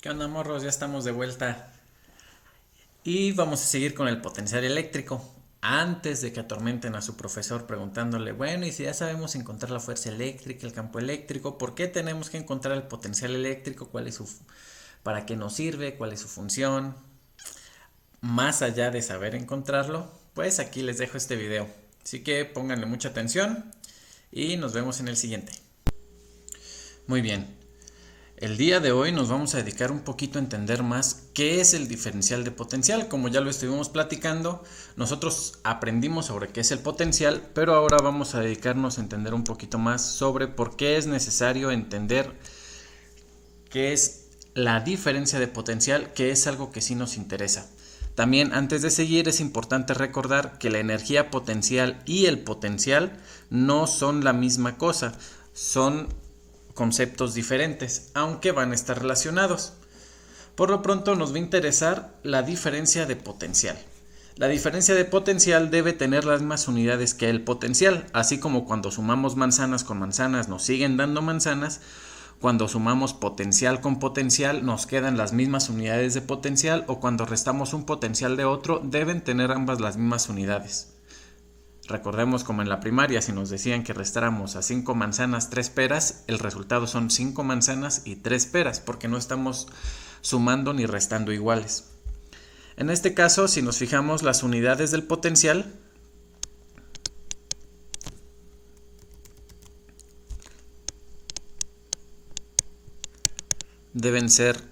¿Qué onda, morros? Ya estamos de vuelta y vamos a seguir con el potencial eléctrico. Antes de que atormenten a su profesor preguntándole, bueno, y si ya sabemos encontrar la fuerza eléctrica, el campo eléctrico, ¿por qué tenemos que encontrar el potencial eléctrico? ¿Para qué nos sirve? ¿Cuál es su función? Más allá de saber encontrarlo, pues aquí les dejo este video. Así que pónganle mucha atención y nos vemos en el siguiente. Muy bien. El día de hoy nos vamos a dedicar un poquito a entender más qué es el diferencial de potencial. Como ya lo estuvimos platicando, nosotros aprendimos sobre qué es el potencial, pero ahora vamos a dedicarnos a entender un poquito más sobre por qué es necesario entender qué es la diferencia de potencial, que es algo que sí nos interesa. También, antes de seguir, es importante recordar que la energía potencial y el potencial no son la misma cosa, son conceptos diferentes, aunque van a estar relacionados. Por lo pronto nos va a interesar la diferencia de potencial. La diferencia de potencial debe tener las mismas unidades que el potencial, así como cuando sumamos manzanas con manzanas nos siguen dando manzanas. Cuando sumamos potencial con potencial nos quedan las mismas unidades de potencial, o cuando restamos un potencial de otro deben tener ambas las mismas unidades. Recordemos como en la primaria, si nos decían que restáramos a 5 manzanas 3 peras, el resultado son 5 manzanas y 3 peras, porque no estamos sumando ni restando iguales. En este caso, si nos fijamos, las unidades del potencial deben ser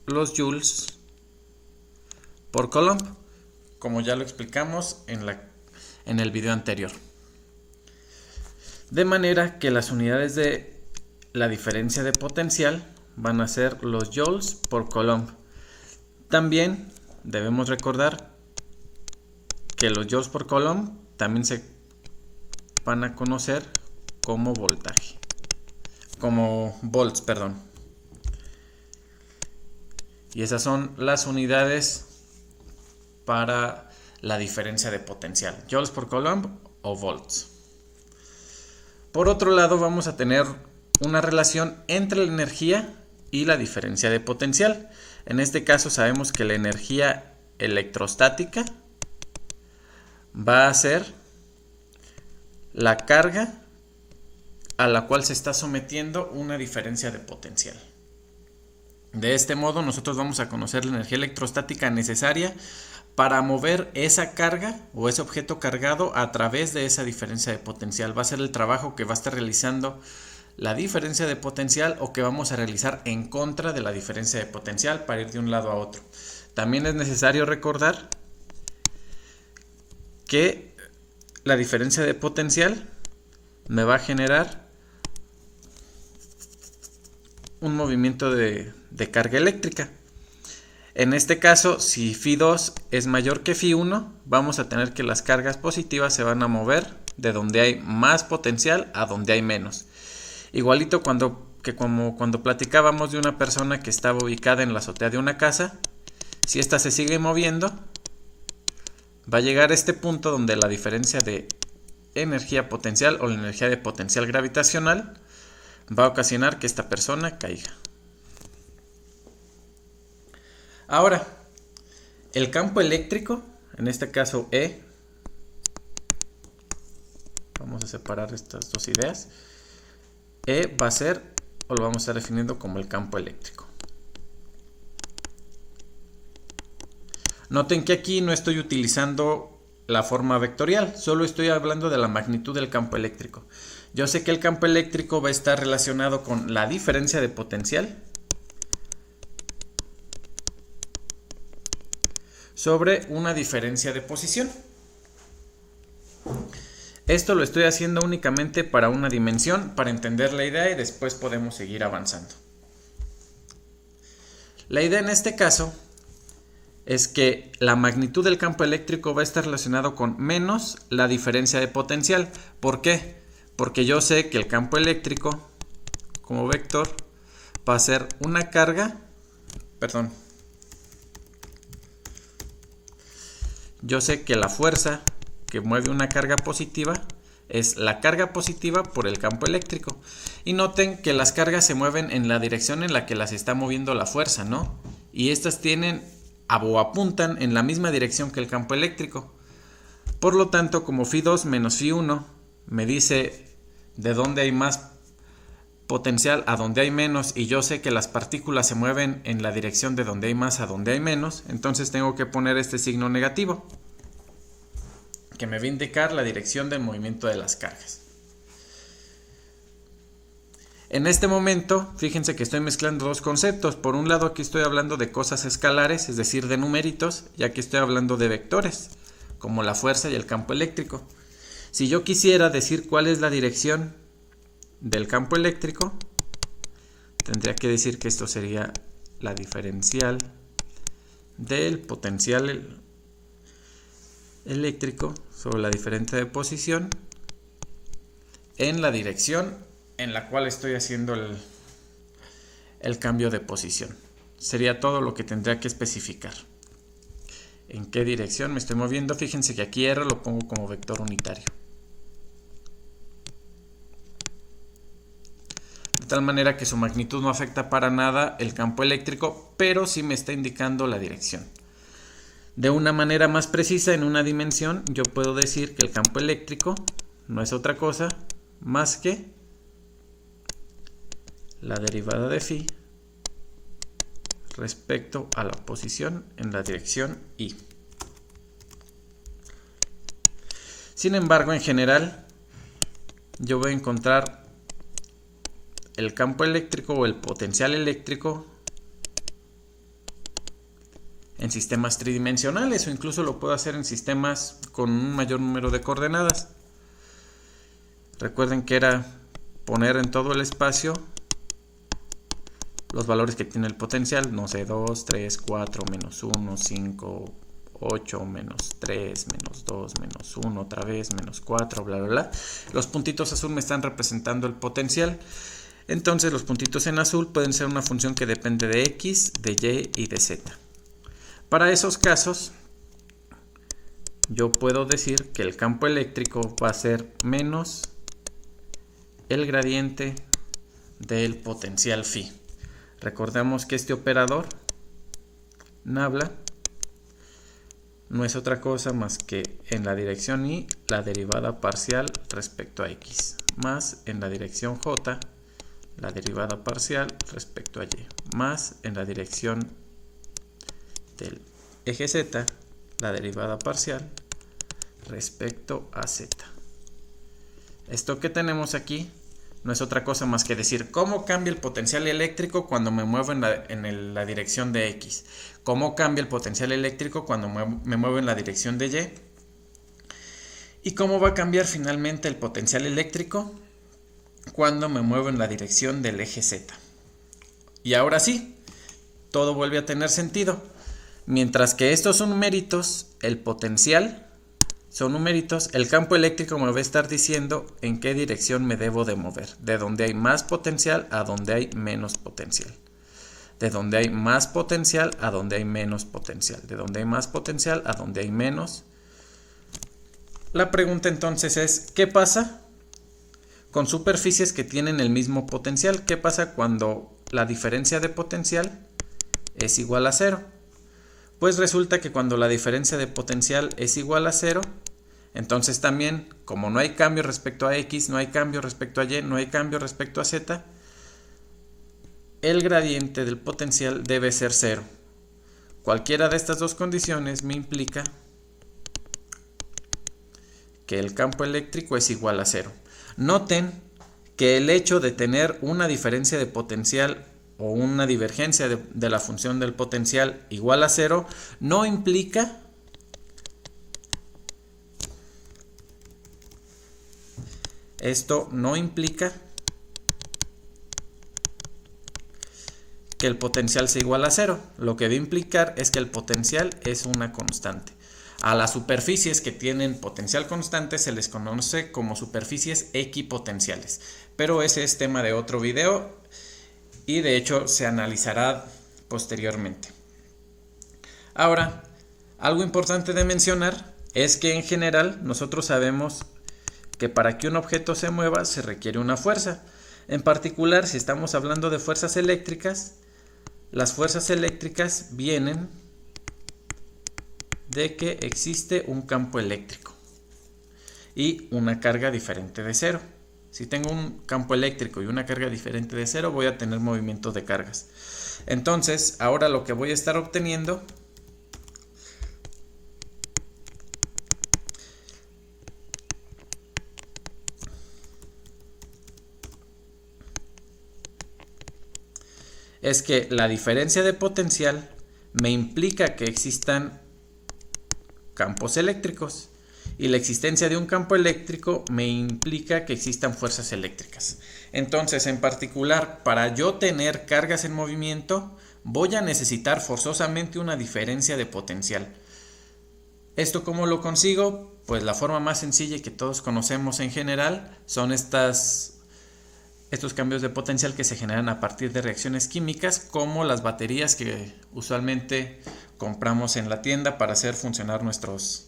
los joules por coulomb, como ya lo explicamos en el video anterior. De manera que las unidades de la diferencia de potencial van a ser los joules por coulomb. También debemos recordar que los joules por coulomb también se van a conocer como voltaje, como volts, perdón. Y esas son las unidades para la diferencia de potencial, joules por coulomb o volts. Por otro lado, vamos a tener una relación entre la energía y la diferencia de potencial. En este caso sabemos que la energía electrostática va a ser la carga a la cual se está sometiendo una diferencia de potencial. De este modo nosotros vamos a conocer la energía electrostática necesaria para mover esa carga o ese objeto cargado a través de esa diferencia de potencial. Va a ser el trabajo que va a estar realizando la diferencia de potencial, o que vamos a realizar en contra de la diferencia de potencial para ir de un lado a otro. También es necesario recordar que la diferencia de potencial me va a generar un movimiento de carga eléctrica. En este caso, si Φ2 es mayor que Φ1, vamos a tener que las cargas positivas se van a mover de donde hay más potencial a donde hay menos. Igualito como cuando platicábamos de una persona que estaba ubicada en la azotea de una casa, si ésta se sigue moviendo, va a llegar a este punto donde la diferencia de energía potencial o la energía de potencial gravitacional va a ocasionar que esta persona caiga. Ahora, el campo eléctrico, en este caso E, vamos a separar estas dos ideas. E va a ser, o lo vamos a estar definiendo como el campo eléctrico. Noten que aquí no estoy utilizando la forma vectorial, solo estoy hablando de la magnitud del campo eléctrico. Yo sé que el campo eléctrico va a estar relacionado con la diferencia de potencial sobre una diferencia de posición. Esto lo estoy haciendo únicamente para una dimensión, para entender la idea, y después podemos seguir avanzando. La idea en este caso es que la magnitud del campo eléctrico va a estar relacionado con menos la diferencia de potencial. ¿Por qué? Porque yo sé que el campo eléctrico como vector va a ser una carga, yo sé que la fuerza que mueve una carga positiva es la carga positiva por el campo eléctrico. Y noten que las cargas se mueven en la dirección en la que las está moviendo la fuerza, ¿no? Y estas tienen o apuntan en la misma dirección que el campo eléctrico. Por lo tanto, como Φ2 menos Φ1 me dice de dónde hay más potencial a donde hay menos, y yo sé que las partículas se mueven en la dirección de donde hay más a donde hay menos, entonces tengo que poner este signo negativo, que me va a indicar la dirección del movimiento de las cargas. En este momento, fíjense que estoy mezclando dos conceptos. Por un lado, aquí estoy hablando de cosas escalares, es decir, de numeritos, y aquí estoy hablando de vectores, como la fuerza y el campo eléctrico. Si yo quisiera decir cuál es la dirección del campo eléctrico, tendría que decir que esto sería la diferencial del potencial eléctrico sobre la diferencia de posición en la dirección en la cual estoy haciendo el cambio de posición. Sería todo lo que tendría que especificar. ¿En qué dirección me estoy moviendo? Fíjense que aquí R lo pongo como vector unitario. De tal manera que su magnitud no afecta para nada el campo eléctrico, pero sí me está indicando la dirección. De una manera más precisa, en una dimensión, yo puedo decir que el campo eléctrico no es otra cosa más que la derivada de Φ respecto a la posición en la dirección Y. Sin embargo, en general, yo voy a encontrar el campo eléctrico o el potencial eléctrico en sistemas tridimensionales, o incluso lo puedo hacer en sistemas con un mayor número de coordenadas. Recuerden que era poner en todo el espacio los valores que tiene el potencial, no sé, 2, 3, 4, menos 1, 5, 8, menos 3, menos 2, menos 1, otra vez, menos 4, bla, bla, bla. Los puntitos azul me están representando el potencial. Entonces los puntitos en azul pueden ser una función que depende de X, de Y y de Z. Para esos casos, yo puedo decir que el campo eléctrico va a ser menos el gradiente del potencial Φ. Recordemos que este operador, nabla, no es otra cosa más que en la dirección Y la derivada parcial respecto a X, más en la dirección J la derivada parcial respecto a Y, más en la dirección del eje Z la derivada parcial respecto a Z. Esto que tenemos aquí no es otra cosa más que decir cómo cambia el potencial eléctrico cuando me muevo en la dirección de X, cómo cambia el potencial eléctrico cuando me muevo en la dirección de Y cómo va a cambiar finalmente el potencial eléctrico cuando me muevo en la dirección del eje Z. Y ahora sí, todo vuelve a tener sentido. Mientras que estos son numeritos, el potencial son numeritos, el campo eléctrico me va a estar diciendo en qué dirección me debo de mover, de donde hay más potencial a donde hay menos potencial, de donde hay más potencial a donde hay menos potencial, de donde hay más potencial a donde hay menos. La pregunta entonces es, ¿qué pasa con superficies que tienen el mismo potencial? ¿Qué pasa cuando la diferencia de potencial es igual a 0? Pues resulta que cuando la diferencia de potencial es igual a 0, entonces también, como no hay cambio respecto a X, no hay cambio respecto a Y, no hay cambio respecto a Z, el gradiente del potencial debe ser 0. Cualquiera de estas dos condiciones me implica que el campo eléctrico es igual a 0. Noten que el hecho de tener una diferencia de potencial o una divergencia de la función del potencial igual a 0 no implica que el potencial sea igual a 0. Lo que debe implicar es que el potencial es una constante. A las superficies que tienen potencial constante se les conoce como superficies equipotenciales, pero ese es tema de otro video y de hecho se analizará posteriormente. Ahora, algo importante de mencionar es que en general nosotros sabemos que para que un objeto se mueva se requiere una fuerza. En particular, si estamos hablando de fuerzas eléctricas, las fuerzas eléctricas vienen de que existe un campo eléctrico y una carga diferente de cero. Si tengo un campo eléctrico y una carga diferente de cero, voy a tener movimiento de cargas. Entonces, ahora lo que voy a estar obteniendo es que la diferencia de potencial me implica que existan campos eléctricos y la existencia de un campo eléctrico me implica que existan fuerzas eléctricas. Entonces, en particular, para yo tener cargas en movimiento, voy a necesitar forzosamente una diferencia de potencial. ¿Esto cómo lo consigo? Pues la forma más sencilla y que todos conocemos en general son estos cambios de potencial que se generan a partir de reacciones químicas, como las baterías que usualmente compramos en la tienda para hacer funcionar nuestros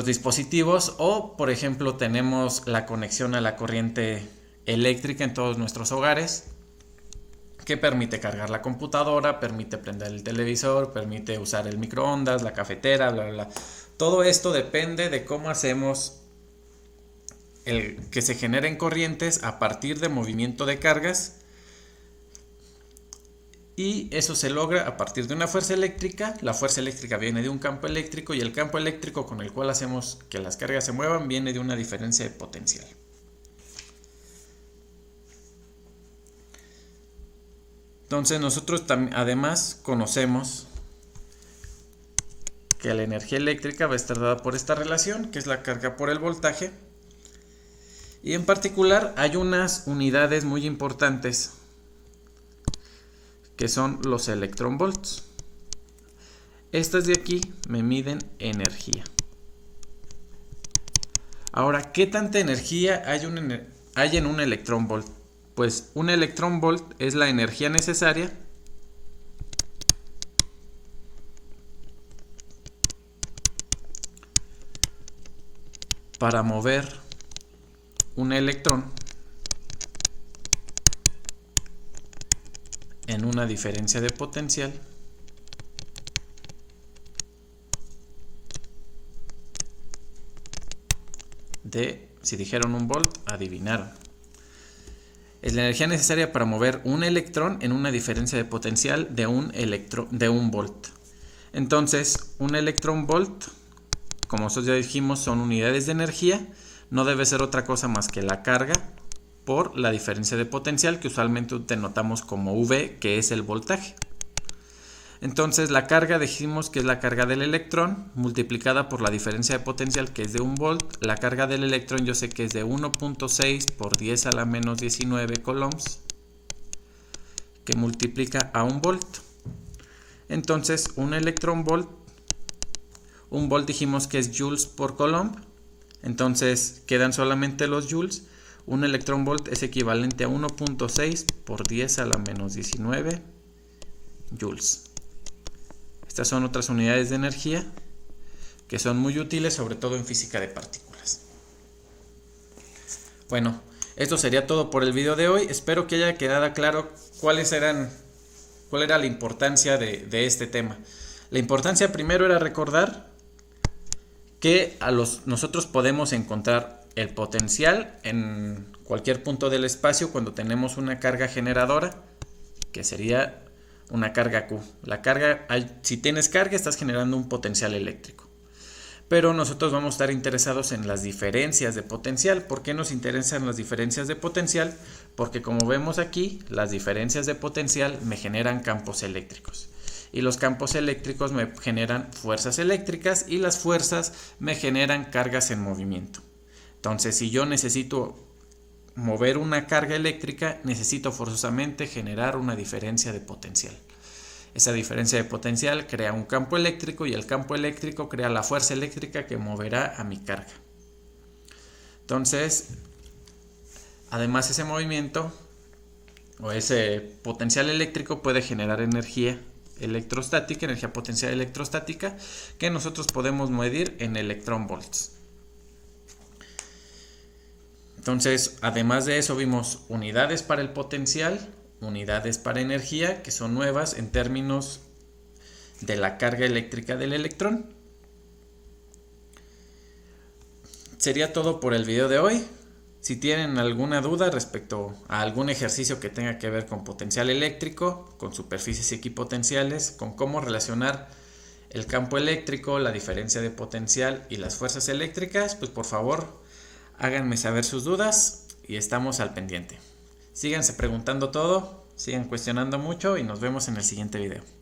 dispositivos, o por ejemplo tenemos la conexión a la corriente eléctrica en todos nuestros hogares que permite cargar la computadora, permite prender el televisor, permite usar el microondas, la cafetera, bla, bla, bla. Todo esto depende de cómo hacemos que se generen corrientes a partir de movimiento de cargas, y eso se logra a partir de una fuerza eléctrica. La fuerza eléctrica viene de un campo eléctrico y el campo eléctrico con el cual hacemos que las cargas se muevan viene de una diferencia de potencial. Entonces nosotros además conocemos que la energía eléctrica va a estar dada por esta relación, que es la carga por el voltaje. Y en particular hay unas unidades muy importantes que son los electronvolts. Estas de aquí me miden energía. Ahora, ¿qué tanta energía hay en un electronvolt? Pues un electronvolt es la energía necesaria para mover un electrón en una diferencia de potencial si dijeron un volt, adivinaron. Es la energía necesaria para mover un electrón en una diferencia de potencial de un volt. Entonces, un electronvolt, como nosotros ya dijimos, son unidades de energía. No debe ser otra cosa más que la carga por la diferencia de potencial, que usualmente denotamos como V, que es el voltaje. Entonces la carga dijimos que es la carga del electrón multiplicada por la diferencia de potencial, que es de 1 volt. La carga del electrón yo sé que es de 1.6 por 10 a la menos 19 coulombs, que multiplica a 1 volt. Entonces un electronvolt, un volt dijimos que es joules por coulomb, entonces quedan solamente los joules. Un electronvolt es equivalente a 1.6 por 10 a la menos 19 joules. Estas son otras unidades de energía que son muy útiles, sobre todo en física de partículas. Bueno, esto sería todo por el video de hoy. Espero que haya quedado claro cuál era la importancia de este tema. La importancia primero era recordar que nosotros podemos encontrar el potencial en cualquier punto del espacio cuando tenemos una carga generadora, que sería una carga Q. La carga, si tienes carga, estás generando un potencial eléctrico. Pero nosotros vamos a estar interesados en las diferencias de potencial. ¿Por qué nos interesan las diferencias de potencial? Porque como vemos aquí, las diferencias de potencial me generan campos eléctricos. Y los campos eléctricos me generan fuerzas eléctricas y las fuerzas me generan cargas en movimiento. Entonces, si yo necesito mover una carga eléctrica, necesito forzosamente generar una diferencia de potencial. Esa diferencia de potencial crea un campo eléctrico y el campo eléctrico crea la fuerza eléctrica que moverá a mi carga. Entonces, además ese movimiento o ese potencial eléctrico puede generar energía electrostática, energía potencial electrostática, que nosotros podemos medir en electronvolts. Entonces, además de eso, vimos unidades para el potencial, unidades para energía, que son nuevas en términos de la carga eléctrica del electrón. Sería todo por el video de hoy. Si tienen alguna duda respecto a algún ejercicio que tenga que ver con potencial eléctrico, con superficies equipotenciales, con cómo relacionar el campo eléctrico, la diferencia de potencial y las fuerzas eléctricas, pues por favor háganme saber sus dudas y estamos al pendiente. Síganse preguntando todo, sigan cuestionando mucho y nos vemos en el siguiente video.